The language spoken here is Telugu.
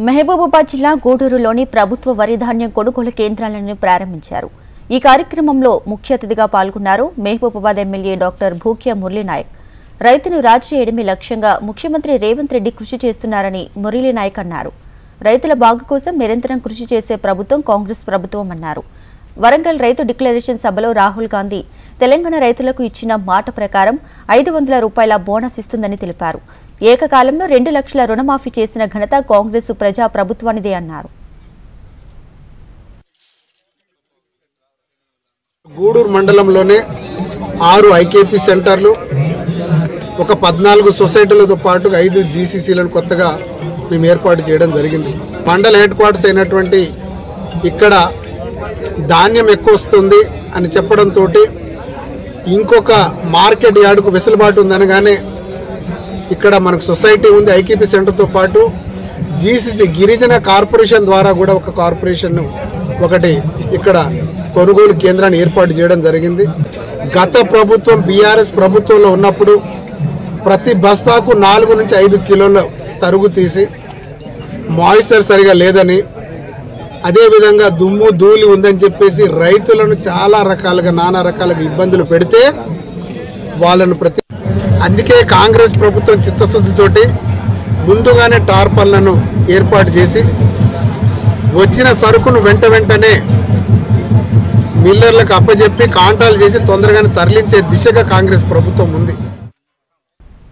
మహబూబాబాద్ జిల్లా గూడూరులోని ప్రభుత్వ వరి ధాన్యం కొనుగోలు కేంద్రాలను ప్రారంభించారు. ఈ కార్యక్రమంలో ముఖ్య అతిథిగా పాల్గొన్నారు మహబూబాబాద్ ఎమ్మెల్యే డాక్టర్ భూక్యా మురళీనాయక్. రైతును రాజు చేయడమే లక్ష్యంగా ముఖ్యమంత్రి రేవంత్ రెడ్డి కృషి చేస్తున్నారని మురళీనాయక్ అన్నారు. రైతుల బాగు కోసం నిరంతరం కృషి చేసే ప్రభుత్వం కాంగ్రెస్ ప్రభుత్వం అన్నారు. వరంగల్ రైతు డిక్లరేషన్ సభలో రాహుల్ గాంధీ తెలంగాణ రైతులకు ఇచ్చిన మాట ప్రకారం 500 రూపాయల బోనస్ ఇస్తుందని తెలిపారు. ఏకకాలంలో 2 లక్షల రుణమాఫీ చేసిన ఘనత కాంగ్రెస్ ప్రజా ప్రభుత్వానిదే అన్నారు. గూడూరు మండలంలోనే 6 ఐకేపీ సెంటర్లు, ఒక 14 సొసైటీలతో పాటు 5 జీసీసీలను కొత్తగా మేము ఏర్పాటు చేయడం జరిగింది. మండల హెడ్ క్వార్టర్స్ అయినటువంటి ఇక్కడ ధాన్యం ఎక్కువ వస్తుంది అని చెప్పడంతో ఇంకొక మార్కెట్ యార్డుకు వెసులుబాటు ఉందనగానే ఇక్కడ మనకు సొసైటీ ఉంది. ఐకేపీ సెంటర్తో పాటు జీసీసీ గిరిజన కార్పొరేషన్ ద్వారా కూడా ఒక కార్పొరేషన్ ఒకటి ఇక్కడ కొనుగోలు కేంద్రాన్ని ఏర్పాటు చేయడం జరిగింది. గత ప్రభుత్వం బీఆర్ఎస్ ప్రభుత్వంలో ఉన్నప్పుడు ప్రతి బస్తాకు 4 నుంచి 5 కిలోల తరుగు తీసి మాయిశ్చర్ సరిగా లేదని, అదేవిధంగా దుమ్ము ధూళి ఉందని చెప్పేసి రైతులను చాలా రకాలుగా నానా రకాలుగా ఇబ్బందులు పెడితే వాళ్ళను అందుకే కాంగ్రెస్ ప్రభుత్వం చిత్తశుద్ధితోటి ముందుగానే టార్పర్లను ఏర్పాటు చేసి వచ్చిన సరుకును వెంటనే మిల్లర్లకు అప్పజెప్పి కాంట్రాలు చేసి తొందరగానే తరలించే దిశగా కాంగ్రెస్ ప్రభుత్వం ఉంది.